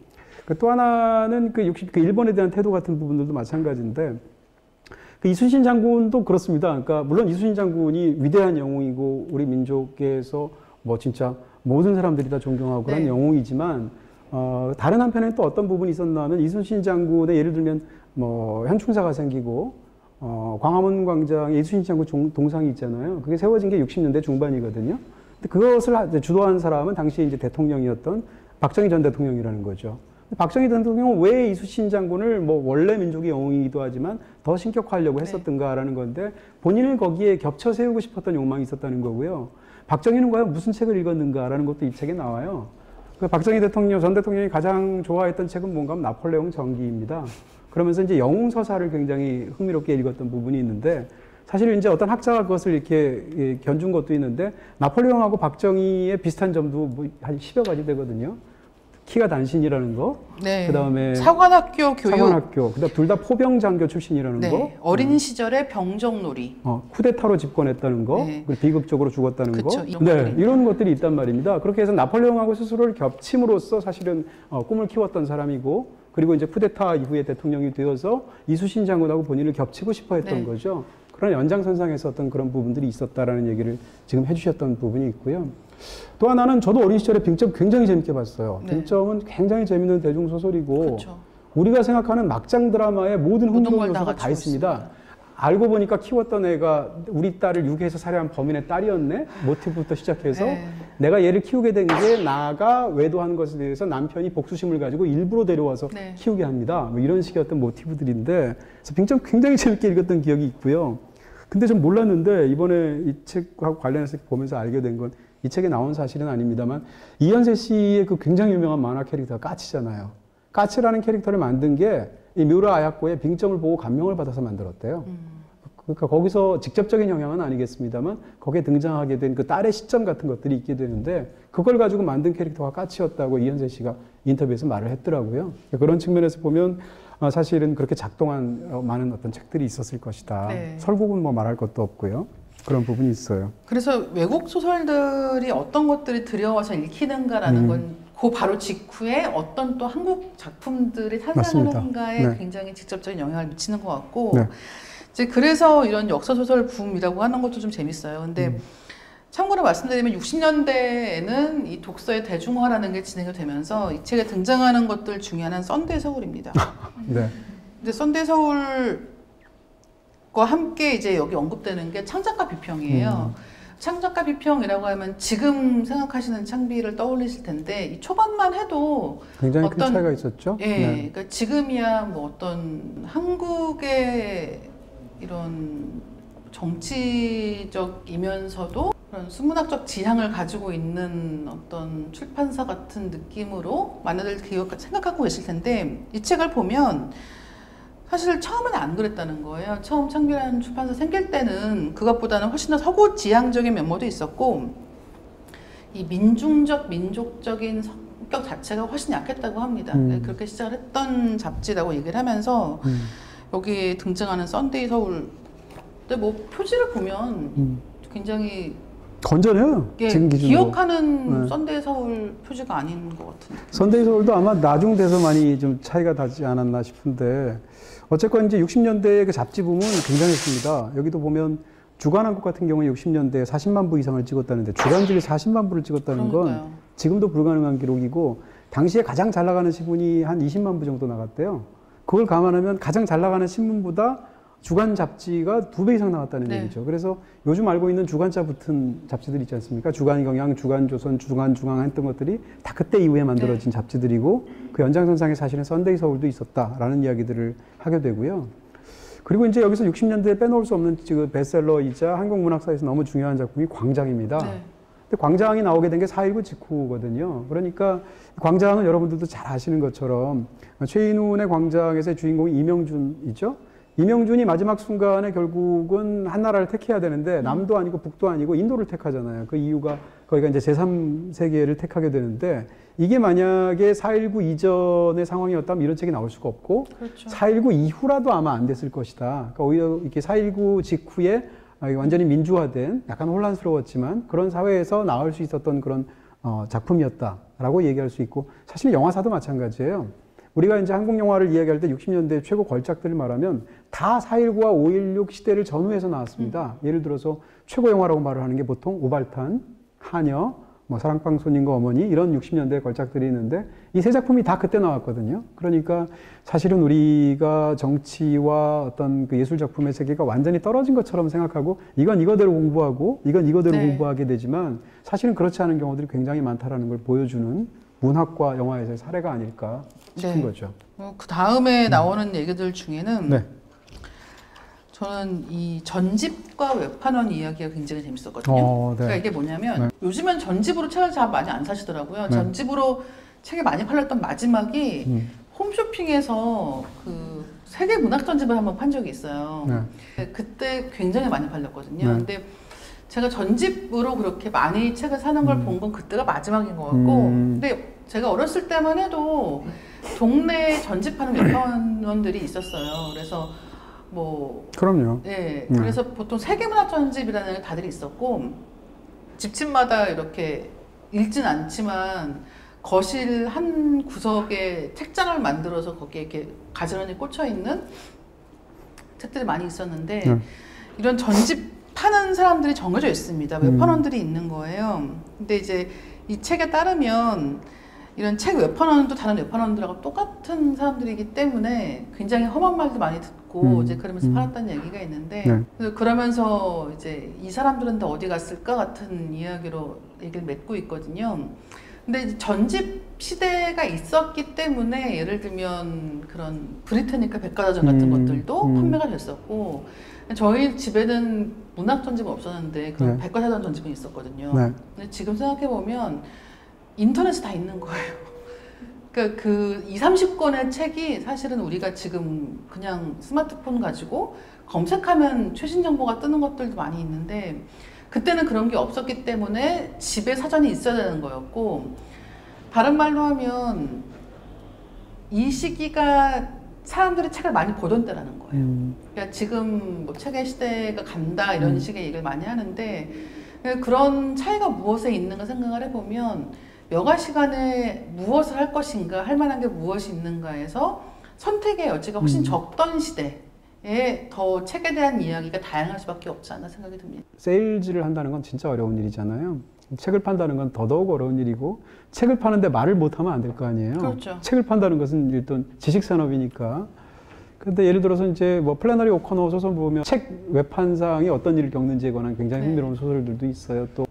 또 하나는 그 일본에 대한 태도 같은 부분들도 마찬가지인데 그 이순신 장군도 그렇습니다. 그러니까 물론 이순신 장군이 위대한 영웅이고 우리 민족에서 뭐 진짜 모든 사람들이 다 존경하고 그런 영웅이지만 다른 한편에 또 어떤 부분이 있었나 하면 이순신 장군의 예를 들면 뭐 현충사가 생기고 광화문 광장에 이순신 장군 동상이 있잖아요. 그게 세워진 게 60년대 중반이거든요. 근데 그것을 주도한 사람은 당시 이제 대통령이었던 박정희 전 대통령이라는 거죠. 박정희 전 대통령은 왜 이순신 장군을 뭐 원래 민족의 영웅이기도 하지만 더 신격화하려고 했었던가라는 건데 본인을 거기에 겹쳐 세우고 싶었던 욕망이 있었다는 거고요. 박정희는 과연 무슨 책을 읽었는가라는 것도 이 책에 나와요. 박정희 대통령, 전 대통령이 가장 좋아했던 책은 뭔가 하면 나폴레옹 전기입니다. 그러면서 이제 영웅 서사를 굉장히 흥미롭게 읽었던 부분이 있는데 사실 이제 어떤 학자가 그것을 이렇게 견준 것도 있는데 나폴레옹하고 박정희의 비슷한 점도 뭐 한 10여 가지 되거든요. 키가 단신이라는 거, 그 다음에 사관학교 교육, 사관학교, 그다음 둘 다 포병 장교 출신이라는 거, 어린 시절에 병정놀이, 쿠데타로 집권했다는 거, 그리고 비극적으로 죽었다는 그쵸, 거, 이런 것들이 있단 말입니다. 그렇게 해서 나폴레옹하고 스스로를 겹침으로써 사실은 꿈을 키웠던 사람이고, 그리고 이제 쿠데타 이후에 대통령이 되어서 이순신 장군하고 본인을 겹치고 싶어했던 거죠. 그런 연장선상에서 어떤 그런 부분들이 있었다라는 얘기를 지금 해주셨던 부분이 있고요. 또 하나는 저도 어린 시절에 빙점 굉장히 재밌게 봤어요. 빙점은 굉장히 재밌는 대중소설이고 우리가 생각하는 막장 드라마의 모든 흥미로운 요소가 다 있습니다. 알고 보니까 키웠던 애가 우리 딸을 유괴해서 살해한 범인의 딸이었네? 모티브부터 시작해서 내가 얘를 키우게 된 게 나가 외도한 것에 대해서 남편이 복수심을 가지고 일부러 데려와서 키우게 합니다. 뭐 이런 식의 어떤 모티브들인데 그래서 빙점 굉장히 재밌게 읽었던 기억이 있고요. 근데 좀 몰랐는데 이번에 이 책하고 관련해서 보면서 알게 된 건 이 책에 나온 사실은 아닙니다만 이현세 씨의 그 굉장히 유명한 만화 캐릭터가 까치잖아요. 까치라는 캐릭터를 만든 게 이 묘라 아야코의 빙점을 보고 감명을 받아서 만들었대요. 그러니까 거기서 직접적인 영향은 아니겠습니다만 거기에 등장하게 된 그 딸의 시점 같은 것들이 있게 되는데 그걸 가지고 만든 캐릭터가 까치였다고 이현세 씨가 인터뷰에서 말을 했더라고요. 그런 측면에서 보면 사실은 그렇게 작동한 많은 어떤 책들이 있었을 것이다. 설국은 뭐 말할 것도 없고요. 그런 부분이 있어요. 그래서 외국 소설들이 어떤 것들이 들여와서 읽히는가라는 건 그 바로 직후에 어떤 또 한국 작품들이 탄생하는가에 굉장히 직접적인 영향을 미치는 것 같고 이제 그래서 이런 역사소설 붐이라고 하는 것도 좀 재밌어요. 근데 참고로 말씀드리면 60년대에는 이 독서의 대중화라는 게 진행이 되면서 이 책에 등장하는 것들 중에 하나는 썬데이 서울입니다. 근데 썬데이 서울과 함께 이제 여기 언급되는 게 창작가 비평이에요. 창작가 비평이라고 하면 지금 생각하시는 창비를 떠올리실 텐데 이 초반만 해도 굉장히 큰 차이가 있었죠. 그러니까 지금이야 뭐 어떤 한국의 이런 정치적이면서도 그런 순문학적 지향을 가지고 있는 어떤 출판사 같은 느낌으로 많이들 생각하고 계실 텐데 이 책을 보면 사실 처음에는 안 그랬다는 거예요. 처음 창비라는 출판사 생길 때는 그것보다는 훨씬 더 서구 지향적인 면모도 있었고 이 민족적인 성격 자체가 훨씬 약했다고 합니다. 그렇게 시작을 했던 잡지라고 얘기를 하면서 여기 등장하는 썬데이 서울 근데 뭐 표지를 보면 굉장히 건전해요. 예, 지금 기준으로. 기억하는 네. 썬데이 서울 표지가 아닌 것 같은데. 썬데이 서울도 아마 나중돼서 많이 좀 차이가 나지 않았나 싶은데 어쨌건 이제 60년대의 그 잡지 붐은 굉장했습니다. 여기도 보면 주간한국 같은 경우에 60년대에 40만 부 이상을 찍었다는데 주간지를 40만 부를 찍었다는 그러니까요. 건 지금도 불가능한 기록이고 당시에 가장 잘 나가는 신문이 한 20만 부 정도 나갔대요. 그걸 감안하면 가장 잘 나가는 신문보다 주간 잡지가 2배 이상 나왔다는 네. 얘기죠. 그래서 요즘 알고 있는 주간자 붙은 잡지들 있지 않습니까? 주간경향, 주간조선, 주간중앙 했던 것들이 다 그때 이후에 만들어진 네. 잡지들이고 그 연장선상에 사실은 썬데이 서울도 있었다라는 이야기들을 하게 되고요. 그리고 이제 여기서 60년대에 빼놓을 수 없는 지금 베스트셀러이자 한국 문학사에서 너무 중요한 작품이 광장입니다. 네. 근데 광장이 나오게 된 게 4.19 직후거든요. 그러니까 광장은 여러분들도 잘 아시는 것처럼 최인훈의 광장에서의 주인공이 이명준이죠. 이명준이 마지막 순간에 결국은 한 나라를 택해야 되는데 남도 아니고 북도 아니고 인도를 택하잖아요. 그 이유가 거기가 이제 제3세계를 택하게 되는데 이게 만약에 4.19 이전의 상황이었다면 이런 책이 나올 수가 없고 그렇죠. 4.19 이후라도 아마 안 됐을 것이다. 그러니까 오히려 이렇게 4.19 직후에 완전히 민주화된 약간 혼란스러웠지만 그런 사회에서 나올 수 있었던 그런 작품이었다라고 얘기할 수 있고 사실 영화사도 마찬가지예요. 우리가 이제 한국 영화를 이야기할 때 60년대 최고 걸작들을 말하면 다 4.19와 5.16 시대를 전후해서 나왔습니다. 예를 들어서 최고 영화라고 말을 하는 게 보통 오발탄, 하녀, 뭐 사랑방 손님과 어머니 이런 60년대 걸작들이 있는데 이 세 작품이 다 그때 나왔거든요. 그러니까 사실은 우리가 정치와 어떤 그 예술 작품의 세계가 완전히 떨어진 것처럼 생각하고 이건 이거대로 공부하고 이건 이거대로 네. 공부하게 되지만 사실은 그렇지 않은 경우들이 굉장히 많다라는 걸 보여주는 문학과 영화에서의 사례가 아닐까 싶은 네. 거죠. 그 다음에 나오는 얘기들 중에는 네. 저는 이 전집과 웹판원 이야기가 굉장히 재밌었거든요. 네. 그러니까 이게 뭐냐면 요즘은 전집으로 책을 잘 많이 안 사시더라고요. 전집으로 책이 많이 팔렸던 마지막이 홈쇼핑에서 그 세계 문학 전집을 한번 판 적이 있어요. 그때 굉장히 많이 팔렸거든요. 근데 제가 전집으로 그렇게 많이 책을 사는 걸 본 건 그때가 마지막인 것 같고 근데 제가 어렸을 때만 해도 동네에 전집하는 웹판원들이 있었어요. 그래서 뭐 그럼요. 네, 그래서 보통 세계문학 전집이라는 게 다들 있었고 집집마다 이렇게 읽진 않지만 거실 한 구석에 책장을 만들어서 거기에 이렇게 가지런히 꽂혀 있는 책들이 많이 있었는데 이런 전집 파는 사람들이 정해져 있습니다. 웹판원들이 있는 거예요. 근데 이제 이 책에 따르면 이런 책 웹판원도 다른 웹판원들하고 똑같은 사람들이기 때문에 굉장히 험한 말도 많이 듣고 이제 그러면서 팔았다는 얘기가 있는데 그러면서 이제 이 사람들은 다 어디 갔을까 같은 이야기로 얘기를 맺고 있거든요. 근데 전집 시대가 있었기 때문에 예를 들면 그런 브리타니카 백과사전 같은 것들도 판매가 됐었고 저희 집에는 문학 전집은 없었는데 그런 백과사전 전집은 있었거든요. 근데 지금 생각해보면 인터넷에 다 있는 거예요. 그러니까 그 20, 30권의 책이 사실은 우리가 지금 그냥 스마트폰 가지고 검색하면 최신 정보가 뜨는 것들도 많이 있는데 그때는 그런 게 없었기 때문에 집에 사전이 있어야 되는 거였고 다른 말로 하면 이 시기가 사람들이 책을 많이 보던 때라는 거예요. 그러니까 지금 뭐 책의 시대가 간다 이런 식의 얘기를 많이 하는데 그런 차이가 무엇에 있는가 생각을 해보면 여가 시간에 무엇을 할 것인가 할 만한 게 무엇이 있는가에서 선택의 여지가 훨씬 적던 시대에 더 책에 대한 이야기가 다양할 수밖에 없지 않나 생각이 듭니다. 세일즈를 한다는 건 진짜 어려운 일이잖아요. 책을 판다는 건 더더욱 어려운 일이고 책을 파는데 말을 못하면 안 될 거 아니에요. 그렇죠. 책을 판다는 것은 일단 지식산업이니까. 근데 예를 들어서 이제 뭐 플래너리 오커너 소설 보면 책 외판상이 어떤 일을 겪는지에 관한 굉장히 흥미로운 소설들도 있어요. 또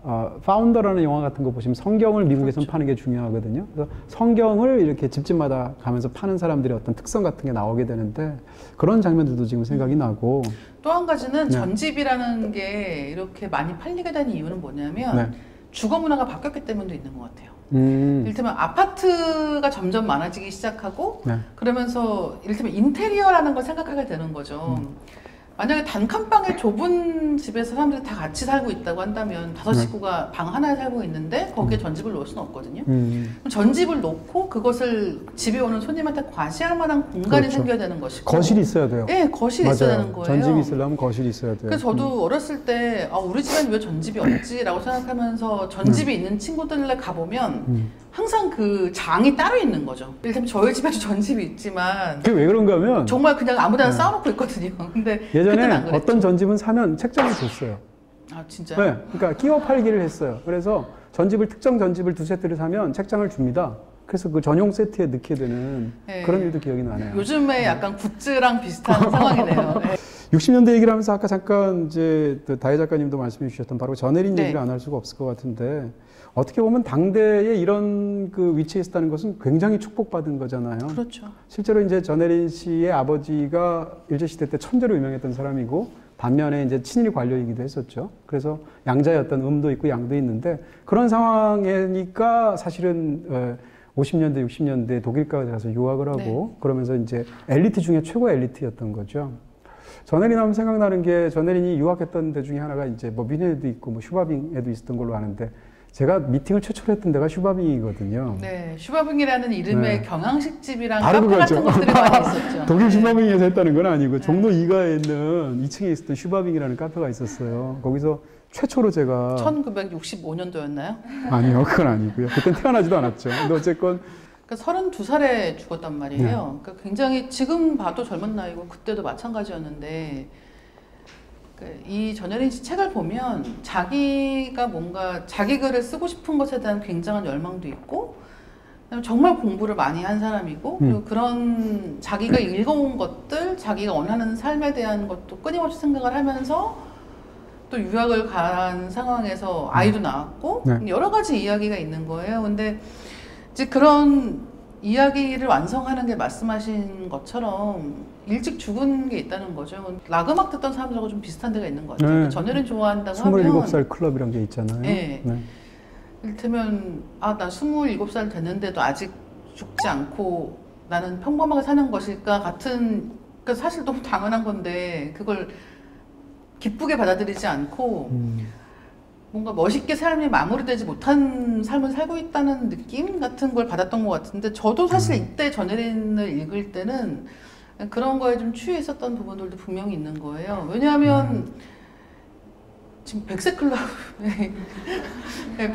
파운더라는 영화 같은 거 보시면 성경을 미국에선 파는 게 중요하거든요. 그래서 성경을 이렇게 집집마다 가면서 파는 사람들의 어떤 특성 같은 게 나오게 되는데 그런 장면들도 지금 생각이 나고 또 한 가지는 전집이라는 게 이렇게 많이 팔리게 된 이유는 뭐냐면 주거 문화가 바뀌었기 때문도 있는 것 같아요. 이를테면 아파트가 점점 많아지기 시작하고 그러면서 이를테면 인테리어라는 걸 생각하게 되는 거죠. 만약에 단칸방에 좁은 집에서 사람들이 다 같이 살고 있다고 한다면 5식구가 방 하나에 살고 있는데 거기에 전집을 놓을 수는 없거든요. 그럼 전집을 놓고 그것을 집에 오는 손님한테 과시할 만한 공간이 그렇죠. 생겨야 되는 것이고 거실이 있어야 돼요. 네, 거실이 맞아요. 있어야 되는 거예요. 전집이 있으려면 거실이 있어야 돼요. 그래서 저도 어렸을 때 우리 집엔 왜 전집이 없지? 라고 생각하면서 전집이 있는 친구들에 가보면 항상 그 장이 따로 있는 거죠. 일단 저희 집에도 전집이 있지만 그게 왜 그런가 하면 정말 그냥 아무데나 쌓아놓고 있거든요. 근데 예전에 어떤 전집은 사면 책장을 줬어요. 아 진짜요? 네, 그러니까 끼워 팔기를 했어요. 그래서 특정 전집을 2세트를 사면 책장을 줍니다. 그래서 그 전용 세트에 넣게 되는 네. 그런 일도 기억이 나네요. 요즘에 약간 굿즈랑 비슷한 상황이네요. 네. 60년대 얘기를 하면서 아까 잠깐 이제 다혜 작가님도 말씀해 주셨던 바로 전혜린 네. 얘기를 안 할 수가 없을 것 같은데 어떻게 보면 당대에 이런 그 위치에 있었다는 것은 굉장히 축복받은 거잖아요. 그렇죠. 실제로 이제 전혜린 씨의 아버지가 일제시대 때 천재로 유명했던 사람이고 반면에 이제 친일 관료이기도 했었죠. 그래서 양자의 어떤 음도 있고 양도 있는데 그런 상황이니까 사실은 50년대, 60년대 독일가에 가서 유학을 하고 네. 그러면서 이제 엘리트 중에 최고 엘리트였던 거죠. 전혜린 하면 생각나는 게 전혜린이 유학했던 데 중에 하나가 이제 뭐 뮌헨에도 있고 뭐 슈바빙에도 있었던 걸로 아는데 제가 미팅을 최초로 했던 데가 슈바빙이거든요. 네, 슈바빙이라는 이름의 네. 경양식집이랑 바로 카페 그거죠. 같은 것들이 많이 있었죠. 독일 네. 슈바빙에서 했다는 건 아니고 종로 2가에 있는 2층에 있었던 슈바빙이라는 카페가 있었어요. 거기서 최초로 제가 1965년도였나요? 아니요, 그건 아니고요. 그땐 태어나지도 않았죠. 근데 어쨌건 그러니까 32살에 죽었단 말이에요. 네. 그러니까 굉장히 지금 봐도 젊은 나이고 그때도 마찬가지였는데 이 전혜린 씨 책을 보면 자기가 뭔가 자기 글을 쓰고 싶은 것에 대한 굉장한 열망도 있고 정말 공부를 많이 한 사람이고 그리고 그런 자기가 읽어온 것들, 자기가 원하는 삶에 대한 것도 끊임없이 생각을 하면서 또 유학을 간 상황에서 아이도 낳았고 네. 여러 가지 이야기가 있는 거예요. 근데 이제 그런 이야기를 완성하는 게 말씀하신 것처럼 일찍 죽은 게 있다는 거죠. 락 음악 듣던 사람들하고 좀 비슷한 데가 있는 것 같아요. 네. 전혜린 좋아한다고 하면 27살 클럽이란 게 있잖아요. 네. 네. 이를테면 나 27살 됐는데도 아직 죽지 않고 나는 평범하게 사는 것일까 같은 그러니까 사실 너무 당연한 건데 그걸 기쁘게 받아들이지 않고 뭔가 멋있게 삶이 마무리되지 못한 삶을 살고 있다는 느낌 같은 걸 받았던 것 같은데 저도 사실 이때 전혜린을 읽을 때는 그런 거에 좀 취해 있었던 부분들도 분명히 있는 거예요. 왜냐하면 지금 백색 클럽에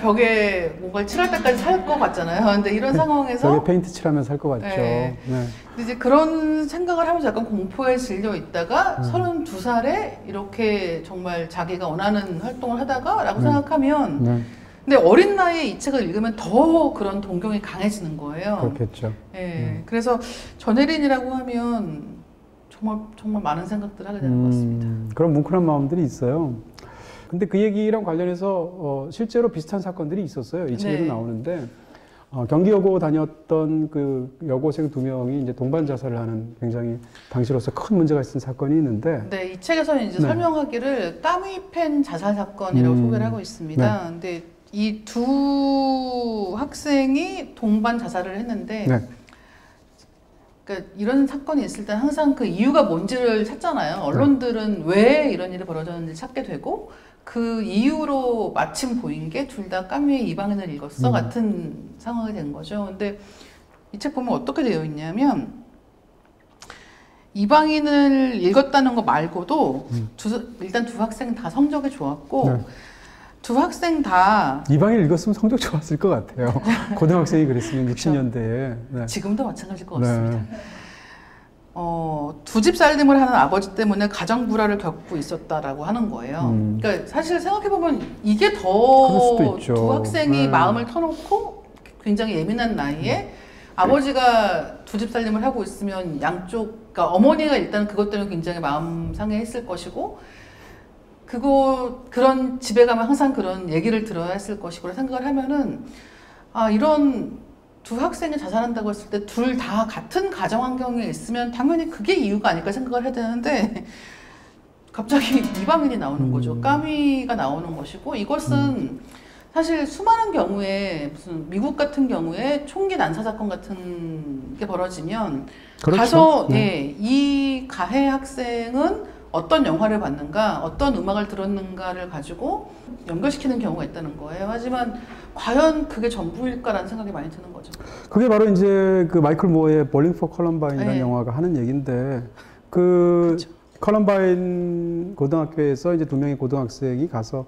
벽에 뭔가를 칠할 때까지 살 것 같잖아요. 근데 이런 상황에서 벽에 페인트 칠하면 살 것 같죠. 네. 네. 근데 이제 그런 생각을 하면서 약간 공포에 질려 있다가 32살에 이렇게 정말 자기가 원하는 활동을 하다가 라고 생각하면 네. 근데 어린 나이에 이 책을 읽으면 더 그런 동경이 강해지는 거예요. 그렇겠죠. 네. 그래서 전혜린이라고 하면 정말 많은 생각들을 하게 되는 것 같습니다. 그런 뭉클한 마음들이 있어요. 근데 그 얘기랑 관련해서 실제로 비슷한 사건들이 있었어요. 이 책에도 네. 나오는데 경기여고 다녔던 그 여고생 2명이 이제 동반 자살을 하는 굉장히 당시로서 큰 문제가 있었던 사건이 있는데 네, 이 책에서는 이제 네. 설명하기를 까미펜 자살 사건이라고 소개를 하고 있습니다. 네. 근데 이 두 학생이 동반 자살을 했는데 네. 그러니까 이런 사건이 있을 때 항상 그 이유가 뭔지를 찾잖아요. 언론들은 왜 이런 일이 벌어졌는지 찾게 되고 그 이유로 마침 보인 게 둘 다 까미의 이방인을 읽었어 같은 상황이 된 거죠. 근데 이 책 보면 어떻게 되어 있냐면 이방인을 읽었다는 거 말고도 일단 두 학생 다 성적이 좋았고 네. 두 학생 다 이방인 읽었으면 성적 좋았을 것 같아요. 고등학생이 그랬으면 60년대에. 네. 지금도 마찬가지일 것 네. 같습니다. 두 집 살림을 하는 아버지 때문에 가정 불화를 겪고 있었다라고 하는 거예요. 그러니까 사실 생각해보면 이게 그럴 더 수도 있죠. 두 학생이 네. 마음을 터놓고 굉장히 예민한 나이에 아버지가 두 집 살림을 하고 있으면 양쪽, 그러니까 어머니가 일단 그것 때문에 굉장히 마음 상해했을 것이고 그런 집에 가면 항상 그런 얘기를 들어야 했을 것이고 생각을 하면은 이런 두 학생이 자살한다고 했을 때 둘 다 같은 가정 환경에 있으면 당연히 그게 이유가 아닐까 생각을 해야 되는데 갑자기 이방인이 나오는 거죠. 까미가 나오는 것이고 이것은 사실 수많은 경우에 무슨 미국 같은 경우에 총기 난사 사건 같은 게 벌어지면 그렇죠. 가서 네. 이 가해 학생은 어떤 영화를 봤는가, 어떤 음악을 들었는가를 가지고 연결시키는 경우가 있다는 거예요. 하지만 과연 그게 전부일까라는 생각이 많이 드는 거죠. 그게 바로 이제 그 마이클 모어의 볼링 포 컬럼바인이라는 영화가 하는 얘기인데 그렇죠. 컬럼바인 고등학교에서 이제 2명의 고등학생이 가서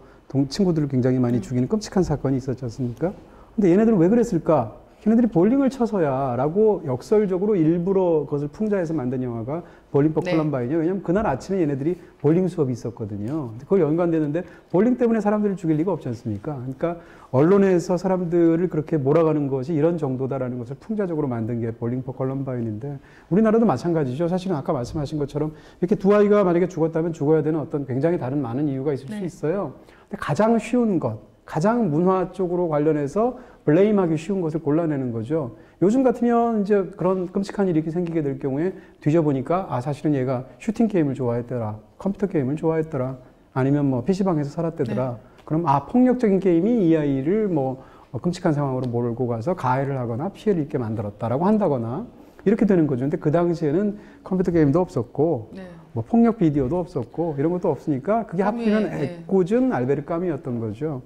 친구들을 굉장히 많이 죽이는 끔찍한 사건이 있었지 않습니까? 근데 얘네들은 왜 그랬을까? 걔네들이 볼링을 쳐서야 라고 역설적으로 일부러 그것을 풍자해서 만든 영화가 볼링 포 컬럼바인이에요. 왜냐면 그날 아침에 얘네들이 볼링 수업이 있었거든요. 그걸 연관되는데 볼링 때문에 사람들을 죽일 리가 없지 않습니까? 그러니까 언론에서 사람들을 그렇게 몰아가는 것이 이런 정도다라는 것을 풍자적으로 만든 게 볼링 포 컬럼바인인데 우리나라도 마찬가지죠. 사실은 아까 말씀하신 것처럼 이렇게 두 아이가 만약에 죽었다면 죽어야 되는 어떤 굉장히 다른 많은 이유가 있을 수 있어요. 근데 가장 쉬운 것, 가장 문화 쪽으로 관련해서 블레임하기 쉬운 것을 골라내는 거죠. 요즘 같으면 이제 그런 끔찍한 일이 생기게 될 경우에 뒤져보니까 아 사실은 얘가 슈팅 게임을 좋아했더라, 컴퓨터 게임을 좋아했더라, 아니면 뭐 PC방에서 살았대더라. 그럼 아 폭력적인 게임이 이 아이를 뭐 끔찍한 상황으로 몰고 가서 가해를 하거나 피해를 입게 만들었다라고 한다거나 이렇게 되는 거죠. 근데 그 당시에는 컴퓨터 게임도 없었고 뭐 폭력 비디오도 없었고 이런 것도 없으니까 그게 하필이면 애꿎은 알베르 까뮈였던 거죠.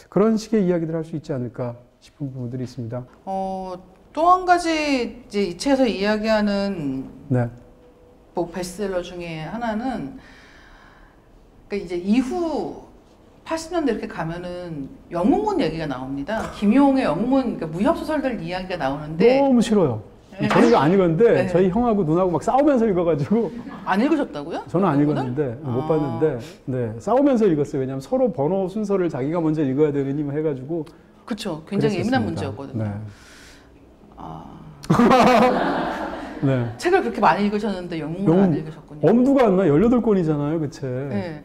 그런 식의 이야기들 할 수 있지 않을까 싶은 부분들이 있습니다. 또 한 가지 이제 이 책에서 이야기하는 뭐 베스트셀러 중에 하나는 그러니까 이제 이후 80년대 이렇게 가면은 영웅문 얘기가 나옵니다. 김용의 영웅문 그러니까 무협 소설들 이야기가 나오는데 너무 싫어요. 저는 이거 안 읽었는데 저희 형하고 누나하고 막 싸우면서 읽어가지고. 안 읽으셨다고요? 저는 안 읽었는데 못 봤는데 싸우면서 읽었어요. 왜냐하면 서로 번호 순서를 자기가 먼저 읽어야 되느니 뭐 해가지고. 그렇죠. 굉장히 예민한 문제였거든요. 책을 그렇게 많이 읽으셨는데 영웅을 안 읽으셨군요. 엄두가 안 나. 18권이잖아요, 그 책.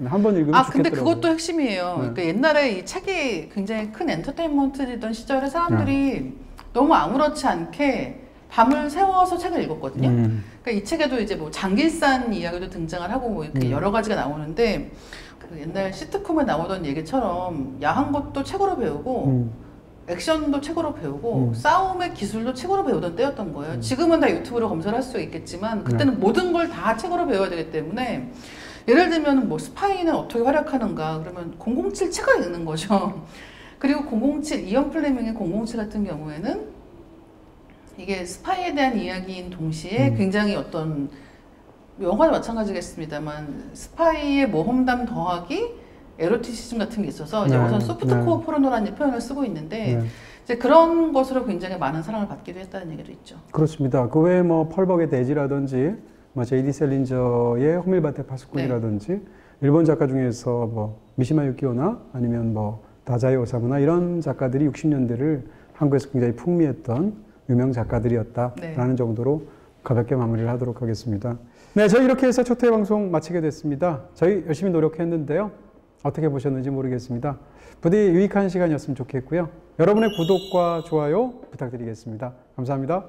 한 번 읽으면 좋겠더라고요. 근데 그것도 핵심이에요. 그러니까 옛날에 이 책이 굉장히 큰 엔터테인먼트이던 시절에 사람들이 너무 아무렇지 않게 밤을 새워서 책을 읽었거든요. 그러니까 이 책에도 이제 뭐 장길산 이야기도 등장을 하고 뭐 이렇게 여러 가지가 나오는데 그 옛날 시트콤에 나오던 얘기처럼 야한 것도 책으로 배우고 액션도 책으로 배우고 싸움의 기술도 책으로 배우던 때였던 거예요. 지금은 다 유튜브로 검색을 할 수 있겠지만 그때는 모든 걸 다 책으로 배워야 되기 때문에 예를 들면 뭐 스파이는 어떻게 활약하는가 그러면 007 책을 읽는 거죠. 그리고 007 이언 플레밍의 007 같은 경우에는 이게 스파이에 대한 이야기인 동시에 굉장히 어떤 영화도 마찬가지겠습니다만 스파이의 모험담 더하기 에로티시즘 같은 게 있어서 이제 우선 소프트코어 포르노라는 표현을 쓰고 있는데 이제 그런 것으로 굉장히 많은 사랑을 받기도 했다는 얘기도 있죠. 그렇습니다. 그 외에 뭐 펄벅의 대지라든지 뭐 제이디 셀린저의 호밀밭의 파수꾼이라든지 일본 작가 중에서 뭐 미시마 유키오나 아니면 뭐 다자이 오사무나 이런 작가들이 60년대를 한국에서 굉장히 풍미했던 유명 작가들이었다라는 정도로 가볍게 마무리를 하도록 하겠습니다. 네, 저희 이렇게 해서 초토의 방송 마치게 됐습니다. 저희 열심히 노력했는데요. 어떻게 보셨는지 모르겠습니다. 부디 유익한 시간이었으면 좋겠고요. 여러분의 구독과 좋아요 부탁드리겠습니다. 감사합니다.